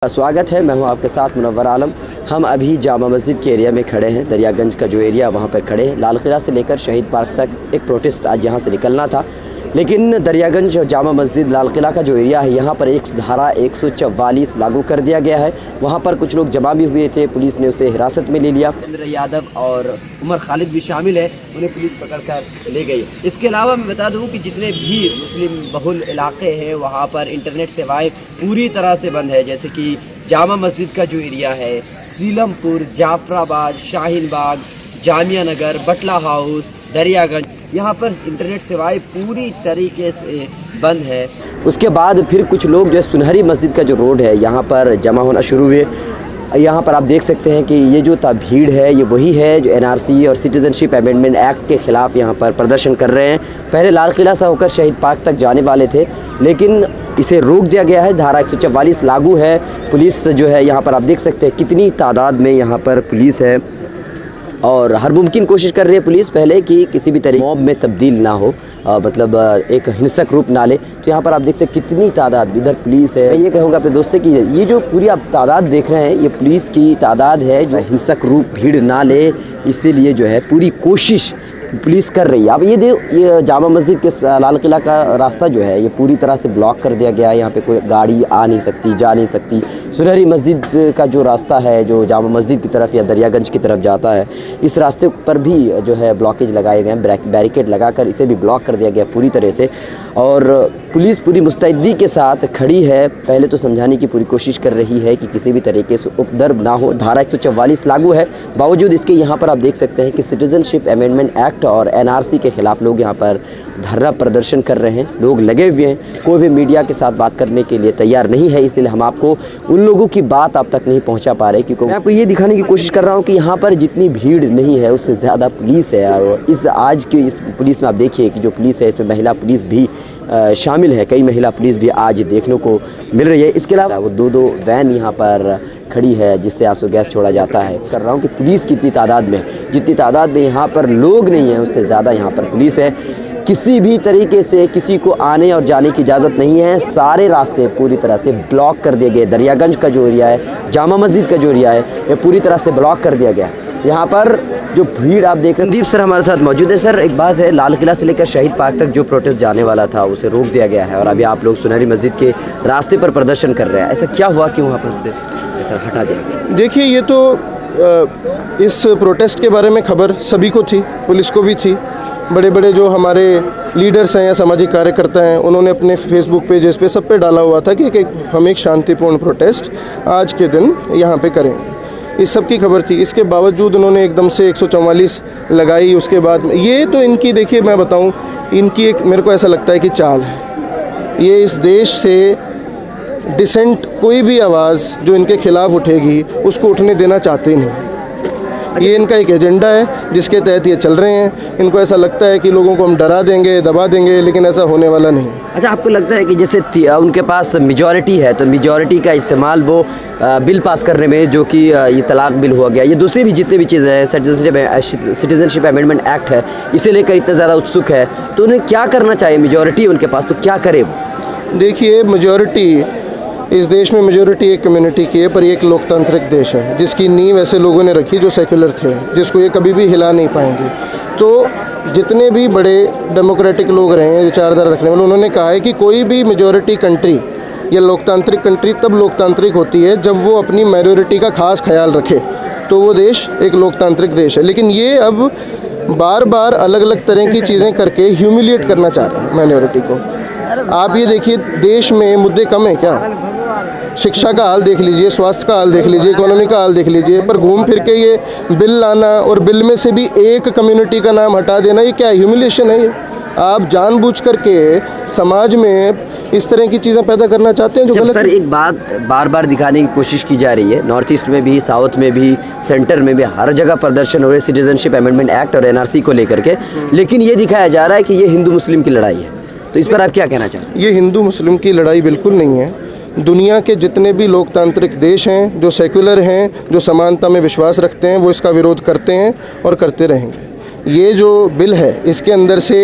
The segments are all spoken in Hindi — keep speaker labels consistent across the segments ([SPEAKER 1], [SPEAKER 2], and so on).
[SPEAKER 1] स्वागत है। मैं हूं आपके साथ मुनव्वर आलम। हम अभी जामा मस्जिद के एरिया में खड़े हैं। दरियागंज का जो एरिया वहां पर खड़े हैं। लाल किला से लेकर शहीद पार्क तक एक प्रोटेस्ट आज यहां से निकलना था, लेकिन दरियागंज और जामा मस्जिद लाल किला का जो एरिया है यहाँ पर एक धारा 144 लागू कर दिया गया है। वहाँ पर कुछ लोग जमा भी हुए थे, पुलिस ने उसे हिरासत में ले लिया। नरेंद्र यादव और उमर खालिद भी शामिल है, उन्हें पुलिस पकड़ कर ले गई। इसके अलावा मैं बता दूँ कि जितने भी मुस्लिम बहुल इलाके हैं वहाँ पर इंटरनेट सेवाएँ पूरी तरह से बंद है, जैसे कि जामा मस्जिद का जो एरिया है, सीलमपुर, जाफराबाद, शाहीन बाग, जामिया नगर, बटला हाउस, दरियागंज, यहाँ पर इंटरनेट सेवाएं पूरी तरीके से बंद है। उसके बाद फिर कुछ लोग जो है सुनहरी मस्जिद का जो रोड है यहाँ पर जमा होना शुरू हुए। यहाँ पर आप देख सकते हैं कि ये जो भीड़ है ये वही है जो एनआरसी और सिटीजनशिप अमेंडमेंट एक्ट के ख़िलाफ़ यहाँ पर प्रदर्शन कर रहे हैं। पहले लाल किला से होकर शहीद पार्क तक जाने वाले थे, लेकिन इसे रोक दिया गया है। धारा 144 लागू है। पुलिस जो है यहाँ पर आप देख सकते हैं कितनी तादाद में यहाँ पर पुलिस है और हर मुमकिन कोशिश कर रही है पुलिस पहले कि किसी भी तरह मॉब में तब्दील ना हो, मतलब एक हिंसक रूप ना ले। तो यहाँ पर आप देख सकते हैं कितनी तादाद इधर पुलिस है। मैं ये कहूँगा अपने दोस्तों कि ये जो पूरी आप तादाद देख रहे हैं ये पुलिस की तादाद है जो हिंसक रूप भीड़ ना ले, इसीलिए जो है पूरी कोशिश पुलिस कर रही है। अब ये जामा मस्जिद के लाल किला का रास्ता जो है ये पूरी तरह से ब्लॉक कर दिया गया है। यहाँ पे कोई गाड़ी आ नहीं सकती, जा नहीं सकती। सुनहरी मस्जिद का जो रास्ता है जो जामा मस्जिद की तरफ या दरियागंज की तरफ जाता है, इस रास्ते पर भी जो है ब्लॉकेज लगाए गए हैं, बैरिकेड लगाकर इसे भी ब्लॉक कर दिया गया पूरी तरह से। और पुलिस पूरी मुस्तैदी के साथ खड़ी है, पहले तो समझाने की पूरी कोशिश कर रही है कि किसी भी तरीके से उपद्रव ना हो। धारा 144 लागू है, बावजूद इसके यहाँ पर आप देख सकते हैं कि सिटीजनशिप अमेंडमेंट एक्ट और एनआरसी के ख़िलाफ़ लोग यहाँ पर धरना प्रदर्शन कर रहे हैं। लोग लगे हुए हैं, कोई भी मीडिया के साथ बात करने के लिए तैयार नहीं है, इसलिए हम आपको उन लोगों की बात आप तक नहीं पहुँचा पा रहे, क्योंकि मैं आपको ये दिखाने की कोशिश कर रहा हूँ कि यहाँ पर जितनी भीड़ नहीं है उससे ज़्यादा पुलिस है। और इस आज की इस पुलिस में आप देखिए कि जो पुलिस है इसमें महिला पुलिस भी शामिल है। कई महिला पुलिस भी आज देखने को मिल रही है। इसके अलावा वो दो वैन यहाँ पर खड़ी है जिससे आंसू गैस छोड़ा जाता है। कर रहा हूँ कि पुलिस कितनी तादाद में, जितनी तादाद में यहाँ पर लोग नहीं है उससे ज़्यादा यहाँ पर पुलिस है। किसी भी तरीके से किसी को आने और जाने की इजाज़त नहीं है। सारे रास्ते पूरी तरह से ब्लॉक कर दिए गए। दरियागंज का जो एरिया है, जामा मस्जिद का जो एरिया है, ये पूरी तरह से ब्लॉक कर दिया गया। यहाँ पर जो भीड़ आप देख रहे हैं, दीप सर हमारे साथ मौजूद है। सर, एक बात है, लाल किला से लेकर शहीद पार्क तक जो प्रोटेस्ट जाने वाला था उसे रोक दिया गया है और अभी आप लोग सुनहरी मस्जिद के रास्ते पर प्रदर्शन कर रहे हैं। ऐसा क्या हुआ कि वहाँ पर से ऐसा हटा दिया गया?
[SPEAKER 2] देखिए, ये तो इस प्रोटेस्ट के बारे में खबर सभी को थी, पुलिस को भी थी। बड़े बड़े जो हमारे लीडर्स हैं या सामाजिक कार्यकर्ता हैं उन्होंने अपने फेसबुक पेजेस पे सब पे डाला हुआ था कि हम एक शांतिपूर्ण प्रोटेस्ट आज के दिन यहाँ पे करेंगे। इस सब की खबर थी। इसके बावजूद उन्होंने एकदम से 144 लगाई। उसके बाद ये तो इनकी, देखिए मैं बताऊं, इनकी एक, मेरे को ऐसा लगता है कि चाल है। ये इस देश से डिसेंट कोई भी आवाज़ जो इनके खिलाफ उठेगी उसको उठने देना चाहते नहीं। ये इनका एक एजेंडा है जिसके तहत ये चल रहे हैं। इनको ऐसा लगता है कि लोगों को हम डरा देंगे, दबा देंगे, लेकिन ऐसा होने वाला नहीं।
[SPEAKER 1] अच्छा, आपको लगता है कि जैसे उनके पास मेजॉरिटी है तो मेजॉरिटी का इस्तेमाल वो बिल पास करने में, जो कि ये तलाक बिल हुआ गया, ये दूसरी भी जितने भी चीज़ें हैं, सिटीजनशिप अमेंडमेंट एक्ट है, इसे लेकर इतना ज़्यादा उत्सुक है, तो उन्हें क्या करना चाहिए? मेजॉरिटी उनके पास, तो क्या करे वो?
[SPEAKER 2] देखिए, मेजॉरिटी इस देश में मेजॉरिटी एक कम्युनिटी की है, पर ये एक लोकतांत्रिक देश है जिसकी नींव ऐसे लोगों ने रखी जो सेक्युलर थे, जिसको ये कभी भी हिला नहीं पाएंगे। तो जितने भी बड़े डेमोक्रेटिक लोग रहे हैं, विचारधारा रखने वाले, उन्होंने कहा है कि कोई भी मेजॉरिटी कंट्री या लोकतांत्रिक कंट्री तब लोकतांत्रिक होती है जब वो अपनी माइनॉरिटी का खास ख्याल रखे, तो वो देश एक लोकतांत्रिक देश है। लेकिन ये अब बार बार अलग अलग तरह की चीज़ें करके ह्यूमिलिएट करना चाह रहे हैं माइनॉरिटी को। आप ये देखिए, देश में मुद्दे कम है क्या? शिक्षा का हाल देख लीजिए, स्वास्थ्य का हाल देख लीजिए, इकोनॉमी का हाल देख लीजिए, पर घूम फिर के ये बिल लाना और बिल में से भी एक कम्युनिटी का नाम हटा देना, ये क्या ह्यूमिलिएशन है? ये आप जानबूझ करके समाज में इस तरह की चीज़ें पैदा करना चाहते हैं जो गलत।
[SPEAKER 1] सर, एक बात बार बार दिखाने की कोशिश की जा रही है, नॉर्थ ईस्ट में भी, साउथ में भी, सेंटर में भी, हर जगह प्रदर्शन हो रहे सिटीजनशिप अमेंडमेंट एक्ट और एनआरसी को लेकर के, लेकिन ये दिखाया जा रहा है कि ये हिंदू मुस्लिम की लड़ाई है। तो इस पर आप क्या कहना चाहते हैं?
[SPEAKER 2] ये हिंदू मुस्लिम की लड़ाई बिल्कुल नहीं है। दुनिया के जितने भी लोकतांत्रिक देश हैं, जो सेक्युलर हैं, जो समानता में विश्वास रखते हैं, वो इसका विरोध करते हैं और करते रहेंगे। ये जो बिल है इसके अंदर से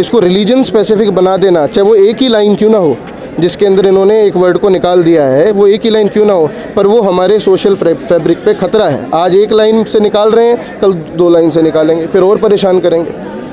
[SPEAKER 2] इसको रिलीजन स्पेसिफिक बना देना, चाहे वो एक ही लाइन क्यों ना हो, जिसके अंदर इन्होंने एक वर्ड को निकाल दिया है, वो एक ही लाइन क्यों ना हो, पर वो हमारे सोशल फैब्रिक पे खतरा है। आज एक लाइन से निकाल रहे हैं, कल 2 लाइन से निकालेंगे, फिर और परेशान करेंगे,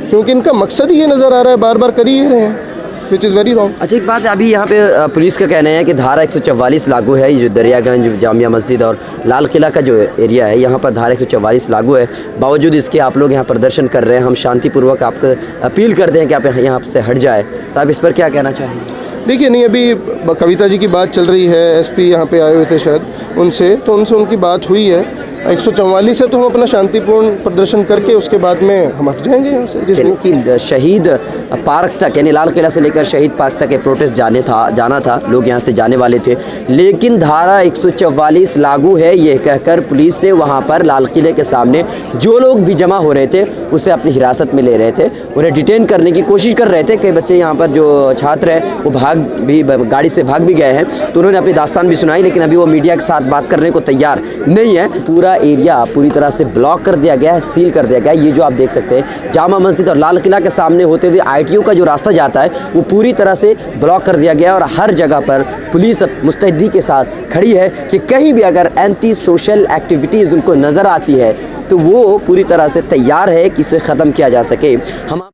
[SPEAKER 2] क्योंकि इनका मकसद ही ये नज़र आ रहा है, बार बार कर ही रहे हैं, विच इज़ वेरी रॉन्ग।
[SPEAKER 1] अच्छा, एक बात, अभी यहाँ पे पुलिस का कहना है कि धारा 144 लागू है। ये जो दरियागंज जामिया मस्जिद और लाल किला का जो एरिया है, यहाँ पर धारा 144 लागू है। बावजूद इसके आप लोग यहाँ प्रदर्शन कर रहे हैं। हम शांतिपूर्वक आपको अपील करते हैं कि आप यहाँ से हट जाए, तो आप इस पर क्या कहना चाहेंगे?
[SPEAKER 2] देखिए, नहीं, अभी कविता जी की बात चल रही है, एसपी यहाँ पे आए हुए थे शायद, उनसे उनकी बात हुई है। 144 है तो हम अपना शांतिपूर्ण प्रदर्शन करके उसके बाद में हम हट जाएंगे यहाँ से। जिसमें
[SPEAKER 1] कि शहीद पार्क तक, यानी लाल किला से लेकर शहीद पार्क तक एक प्रोटेस्ट जाना था, लोग यहाँ से जाने वाले थे, लेकिन धारा 144 लागू है ये कहकर पुलिस ने वहाँ पर लाल किले के सामने जो लोग भी जमा हो रहे थे उसे अपनी हिरासत में ले रहे थे, उन्हें डिटेन करने की कोशिश कर रहे थे। कई बच्चे यहाँ पर जो छात्र हैं वो गाड़ी से भाग भी गए हैं, तो उन्होंने अपनी दास्तान भी सुनाई, लेकिन अभी वो मीडिया के साथ बात करने को तैयार नहीं है। पूरा एरिया पूरी तरह से ब्लॉक कर दिया गया है, सील कर दिया गया है। ये जो आप देख सकते हैं जामा मस्जिद और लाल किला के सामने होते हुए ITO का जो रास्ता जाता है वो पूरी तरह से ब्लॉक कर दिया गया है, और हर जगह पर पुलिस मुस्तैदी के साथ खड़ी है कि कहीं भी अगर एंटी सोशल एक्टिविटीज़ उनको नज़र आती है तो वो पूरी तरह से तैयार है कि इसे ख़त्म किया जा सके। हम